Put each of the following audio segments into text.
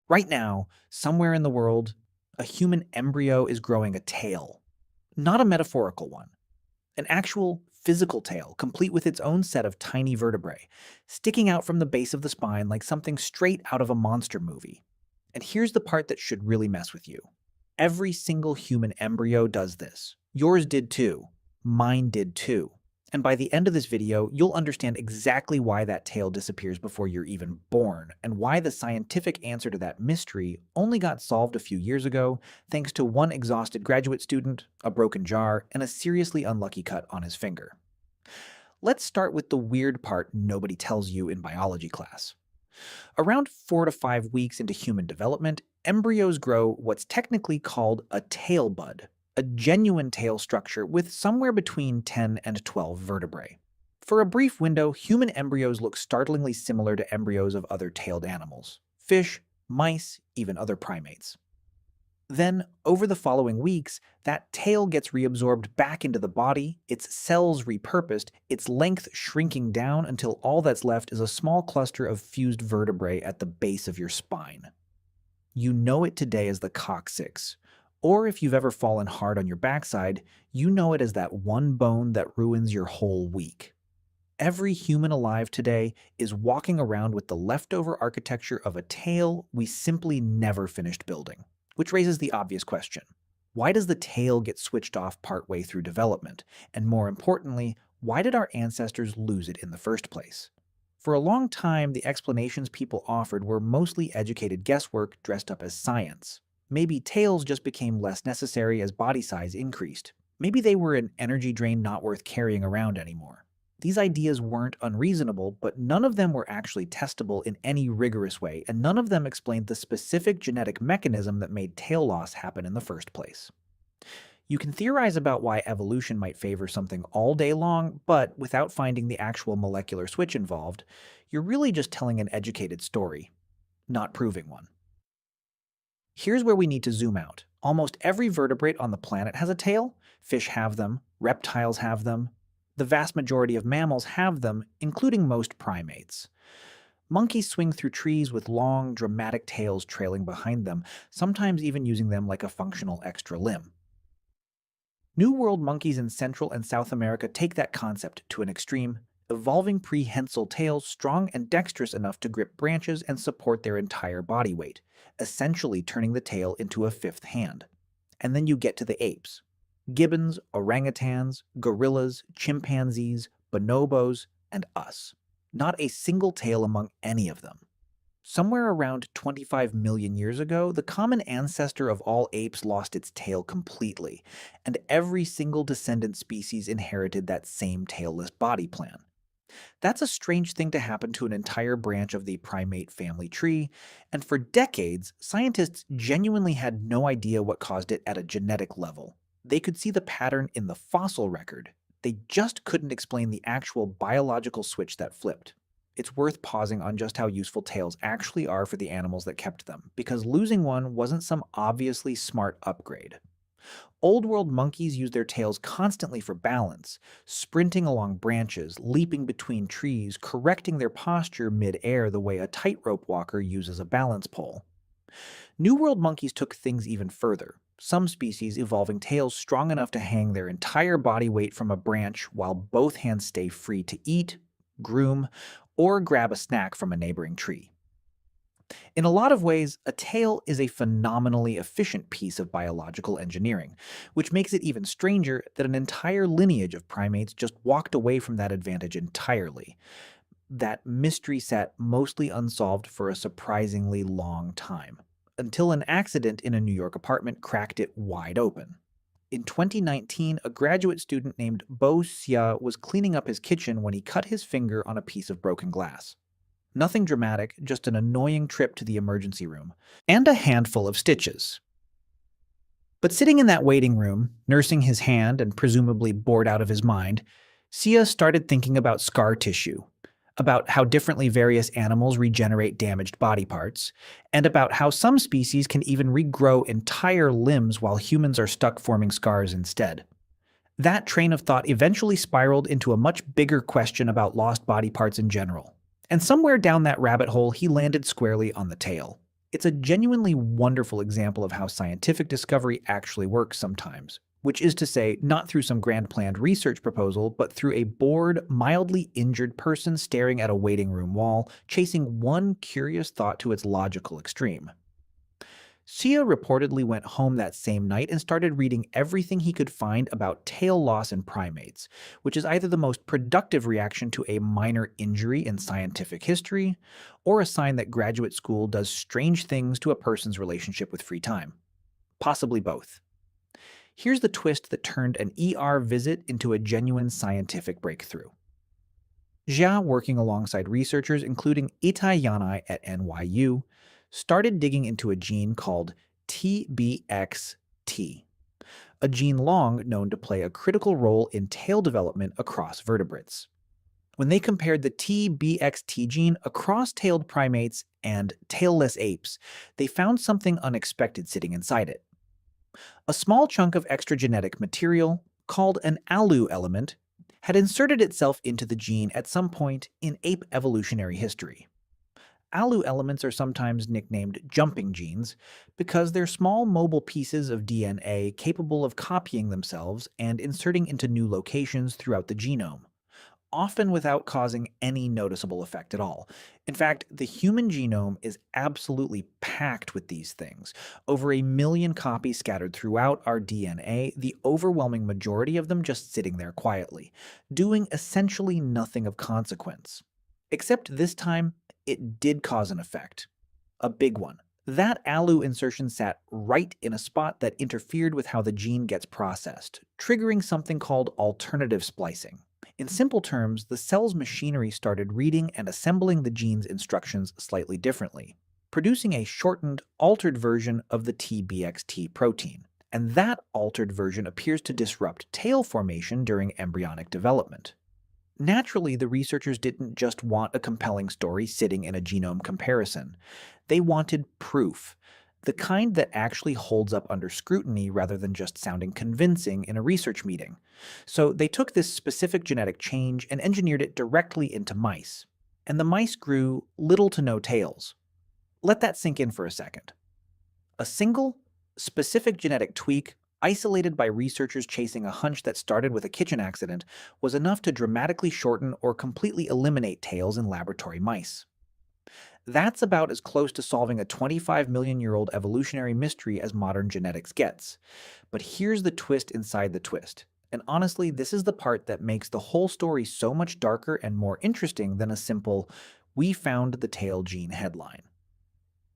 Right now, somewhere in the world, a human embryo is growing a tail. Not a metaphorical one, an actual physical tail, complete with its own set of tiny vertebrae, sticking out from the base of the spine like something straight out of a monster movie. And here's the part that should really mess with you. Every single human embryo does this. Yours did too. Mine did too. And by the end of this video, you'll understand exactly why that tail disappears before you're even born, and why the scientific answer to that mystery only got solved a few years ago thanks to one exhausted graduate student, a broken jar, and a seriously unlucky cut on his finger. Let's start with the weird part nobody tells you in biology class. Around 4 to 5 weeks into human development, embryos grow what's technically called a tail bud, a genuine tail structure with somewhere between 10 and 12 vertebrae. For a brief window, human embryos look startlingly similar to embryos of other tailed animals: fish, mice, even other primates. Then, over the following weeks, that tail gets reabsorbed back into the body, its cells repurposed, its length shrinking down until all that's left is a small cluster of fused vertebrae at the base of your spine. You know it today as the coccyx, or if you've ever fallen hard on your backside, you know it as that one bone that ruins your whole week. Every human alive today is walking around with the leftover architecture of a tail we simply never finished building. Which raises the obvious question: why does the tail get switched off partway through development? And more importantly, why did our ancestors lose it in the first place? For a long time, the explanations people offered were mostly educated guesswork dressed up as science. Maybe tails just became less necessary as body size increased. Maybe they were an energy drain not worth carrying around anymore. These ideas weren't unreasonable, but none of them were actually testable in any rigorous way, and none of them explained the specific genetic mechanism that made tail loss happen in the first place. You can theorize about why evolution might favor something all day long, but without finding the actual molecular switch involved, you're really just telling an educated story, not proving one. Here's where we need to zoom out. Almost every vertebrate on the planet has a tail. Fish have them, reptiles have them. The vast majority of mammals have them, including most primates. Monkeys swing through trees with long, dramatic tails trailing behind them, sometimes even using them like a functional extra limb. New World monkeys in Central and South America take that concept to an extreme, evolving prehensile tails strong and dexterous enough to grip branches and support their entire body weight, essentially turning the tail into a fifth hand. And then you get to the apes. Gibbons, orangutans, gorillas, chimpanzees, bonobos, and us. Not a single tail among any of them. Somewhere around 25 million years ago, the common ancestor of all apes lost its tail completely, and every single descendant species inherited that same tailless body plan. That's a strange thing to happen to an entire branch of the primate family tree, and for decades, scientists genuinely had no idea what caused it at a genetic level. They could see the pattern in the fossil record. They just couldn't explain the actual biological switch that flipped. It's worth pausing on just how useful tails actually are for the animals that kept them, because losing one wasn't some obviously smart upgrade. Old world monkeys use their tails constantly for balance, sprinting along branches, leaping between trees, correcting their posture mid-air the way a tightrope walker uses a balance pole. New World monkeys took things even further, some species evolving tails strong enough to hang their entire body weight from a branch while both hands stay free to eat, groom, or grab a snack from a neighboring tree. In a lot of ways, a tail is a phenomenally efficient piece of biological engineering, which makes it even stranger that an entire lineage of primates just walked away from that advantage entirely. That mystery sat mostly unsolved for a surprisingly long time, until an accident in a New York apartment cracked it wide open. In 2019, a graduate student named Bo Xia was cleaning up his kitchen when he cut his finger on a piece of broken glass. Nothing dramatic, just an annoying trip to the emergency room, and a handful of stitches. But sitting in that waiting room, nursing his hand and presumably bored out of his mind, Xia started thinking about scar tissue, about how differently various animals regenerate damaged body parts, and about how some species can even regrow entire limbs while humans are stuck forming scars instead. That train of thought eventually spiraled into a much bigger question about lost body parts in general. And somewhere down that rabbit hole, he landed squarely on the tail. It's a genuinely wonderful example of how scientific discovery actually works sometimes, which is to say, not through some grand planned research proposal, but through a bored, mildly injured person staring at a waiting room wall, chasing one curious thought to its logical extreme. Sia reportedly went home that same night and started reading everything he could find about tail loss in primates, which is either the most productive reaction to a minor injury in scientific history, or a sign that graduate school does strange things to a person's relationship with free time. Possibly both. Here's the twist that turned an ER visit into a genuine scientific breakthrough. Jia, working alongside researchers including Itai Yanai at NYU, started digging into a gene called TBXT, a gene long known to play a critical role in tail development across vertebrates. When they compared the TBXT gene across tailed primates and tailless apes, they found something unexpected sitting inside it. A small chunk of extra genetic material, called an ALU element, had inserted itself into the gene at some point in ape evolutionary history. ALU elements are sometimes nicknamed jumping genes because they're small mobile pieces of DNA capable of copying themselves and inserting into new locations throughout the genome, often without causing any noticeable effect at all. In fact, the human genome is absolutely packed with these things. Over 1 million copies scattered throughout our DNA, the overwhelming majority of them just sitting there quietly, doing essentially nothing of consequence. Except this time, it did cause an effect. A big one. That ALU insertion sat right in a spot that interfered with how the gene gets processed, triggering something called alternative splicing. In simple terms, the cell's machinery started reading and assembling the gene's instructions slightly differently, producing a shortened, altered version of the TBXT protein. And that altered version appears to disrupt tail formation during embryonic development. Naturally, the researchers didn't just want a compelling story sitting in a genome comparison. They wanted proof, the kind that actually holds up under scrutiny rather than just sounding convincing in a research meeting. So they took this specific genetic change and engineered it directly into mice. And the mice grew little to no tails. Let that sink in for a second. A single, specific genetic tweak, isolated by researchers chasing a hunch that started with a kitchen accident, was enough to dramatically shorten or completely eliminate tails in laboratory mice. That's about as close to solving a 25-million-year-old evolutionary mystery as modern genetics gets. But here's the twist inside the twist. And honestly, this is the part that makes the whole story so much darker and more interesting than a simple, "We found the tail gene" headline.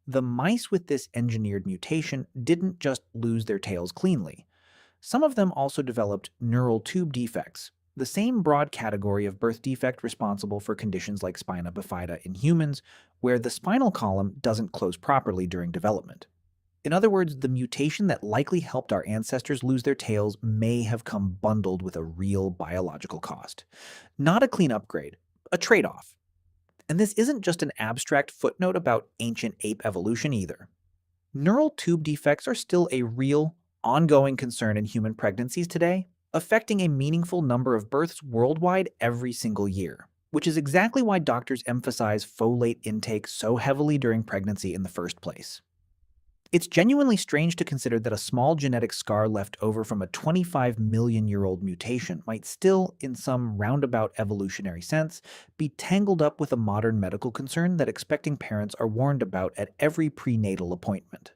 The mice with this engineered mutation didn't just lose their tails cleanly. Some of them also developed neural tube defects, the same broad category of birth defect responsible for conditions like spina bifida in humans, where the spinal column doesn't close properly during development. In other words, the mutation that likely helped our ancestors lose their tails may have come bundled with a real biological cost. Not a clean upgrade, a trade-off. And this isn't just an abstract footnote about ancient ape evolution either. Neural tube defects are still a real, ongoing concern in human pregnancies today, affecting a meaningful number of births worldwide every single year, which is exactly why doctors emphasize folate intake so heavily during pregnancy in the first place. It's genuinely strange to consider that a small genetic scar left over from a 25-million-year-old mutation might still, in some roundabout evolutionary sense, be tangled up with a modern medical concern that expecting parents are warned about at every prenatal appointment.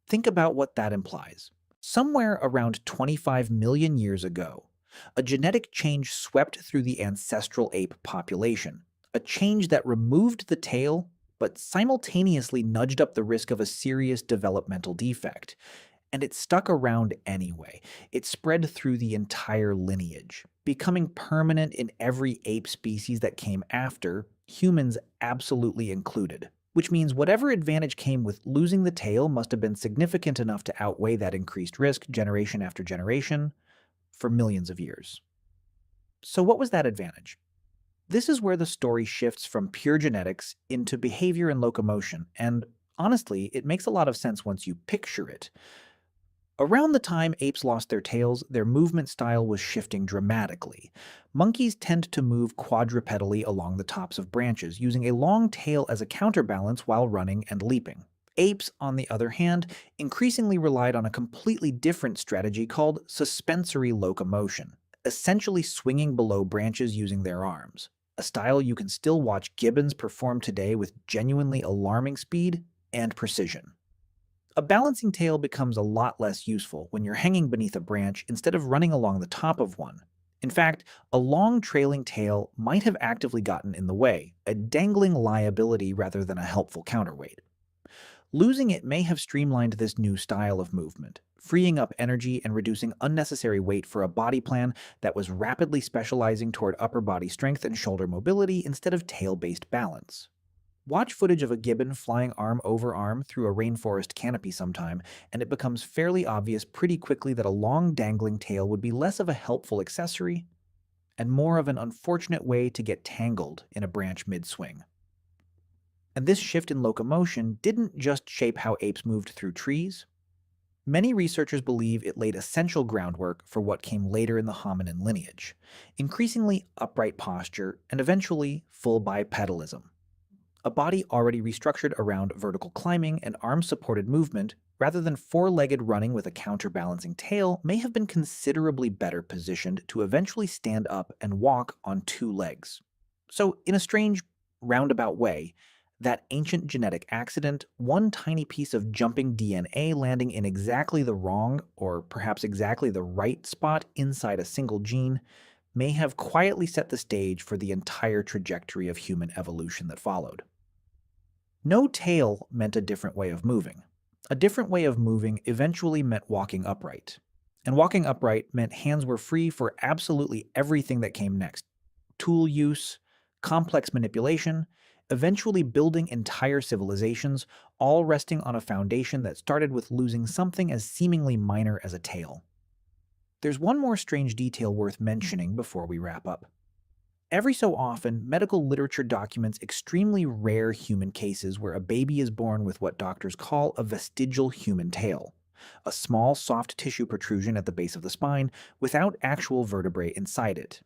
Think about what that implies. Somewhere around 25 million years ago, a genetic change swept through the ancestral ape population, a change that removed the tail but simultaneously nudged up the risk of a serious developmental defect. And it stuck around anyway. It spread through the entire lineage, becoming permanent in every ape species that came after, humans absolutely included. Which means whatever advantage came with losing the tail must have been significant enough to outweigh that increased risk generation after generation for millions of years. So what was that advantage? This is where the story shifts from pure genetics into behavior and locomotion, and honestly, it makes a lot of sense once you picture it. Around the time apes lost their tails, their movement style was shifting dramatically. Monkeys tend to move quadrupedally along the tops of branches, using a long tail as a counterbalance while running and leaping. Apes, on the other hand, increasingly relied on a completely different strategy called suspensory locomotion, essentially swinging below branches using their arms, a style you can still watch gibbons perform today with genuinely alarming speed and precision. A balancing tail becomes a lot less useful when you're hanging beneath a branch instead of running along the top of one. In fact, a long trailing tail might have actively gotten in the way, a dangling liability rather than a helpful counterweight. Losing it may have streamlined this new style of movement, freeing up energy and reducing unnecessary weight for a body plan that was rapidly specializing toward upper body strength and shoulder mobility instead of tail-based balance. Watch footage of a gibbon flying arm over arm through a rainforest canopy sometime, and it becomes fairly obvious pretty quickly that a long dangling tail would be less of a helpful accessory and more of an unfortunate way to get tangled in a branch mid-swing. And this shift in locomotion didn't just shape how apes moved through trees. Many researchers believe it laid essential groundwork for what came later in the hominin lineage, increasingly upright posture and eventually full bipedalism, a body already restructured around vertical climbing and arm-supported movement rather than four-legged running with a counterbalancing tail may have been considerably better positioned to eventually stand up and walk on two legs. So, in a strange, roundabout way, that ancient genetic accident, one tiny piece of jumping DNA landing in exactly the wrong, or perhaps exactly the right spot inside a single gene, may have quietly set the stage for the entire trajectory of human evolution that followed. No tail meant a different way of moving. A different way of moving eventually meant walking upright. And walking upright meant hands were free for absolutely everything that came next. Tool use, complex manipulation, eventually building entire civilizations, all resting on a foundation that started with losing something as seemingly minor as a tail. There's one more strange detail worth mentioning before we wrap up. Every so often, medical literature documents extremely rare human cases where a baby is born with what doctors call a vestigial human tail, a small soft tissue protrusion at the base of the spine without actual vertebrae inside it.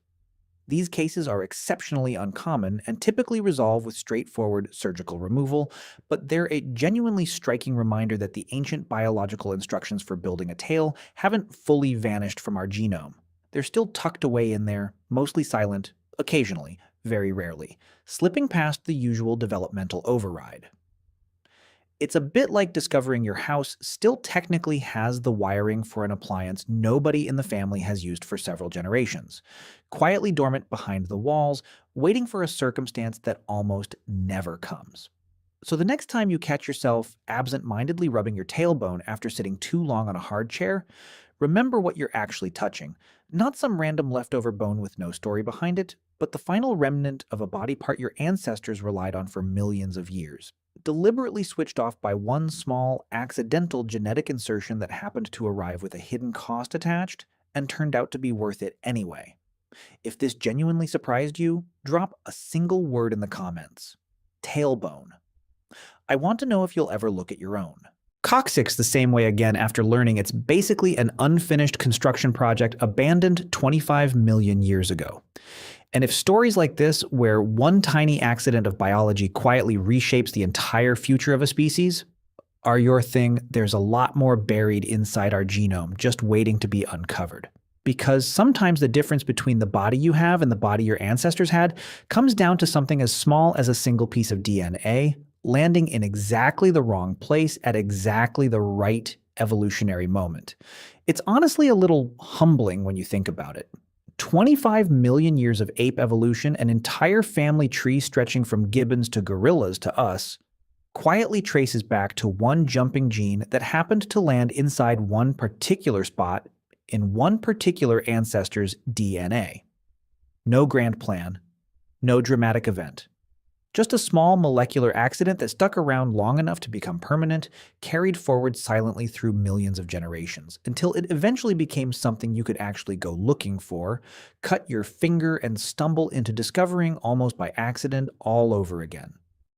These cases are exceptionally uncommon and typically resolve with straightforward surgical removal, but they're a genuinely striking reminder that the ancient biological instructions for building a tail haven't fully vanished from our genome. They're still tucked away in there, mostly silent, occasionally, very rarely, slipping past the usual developmental override. It's a bit like discovering your house still technically has the wiring for an appliance nobody in the family has used for several generations, quietly dormant behind the walls, waiting for a circumstance that almost never comes. So the next time you catch yourself absent-mindedly rubbing your tailbone after sitting too long on a hard chair, remember what you're actually touching. Not some random leftover bone with no story behind it, but the final remnant of a body part your ancestors relied on for millions of years, deliberately switched off by one small, accidental genetic insertion that happened to arrive with a hidden cost attached and turned out to be worth it anyway. If this genuinely surprised you, drop a single word in the comments. Tailbone. I want to know if you'll ever look at your own. Coccyx the same way again after learning it's basically an unfinished construction project abandoned 25 million years ago. And if stories like this, where one tiny accident of biology quietly reshapes the entire future of a species, are your thing, there's a lot more buried inside our genome just waiting to be uncovered. Because sometimes the difference between the body you have and the body your ancestors had comes down to something as small as a single piece of DNA landing in exactly the wrong place at exactly the right evolutionary moment. It's honestly a little humbling when you think about it. 25 million years of ape evolution, an entire family tree stretching from gibbons to gorillas to us, quietly traces back to one jumping gene that happened to land inside one particular spot in one particular ancestor's DNA. No grand plan, no dramatic event. Just a small molecular accident that stuck around long enough to become permanent, carried forward silently through millions of generations, until it eventually became something you could actually go looking for, cut your finger and stumble into discovering almost by accident all over again.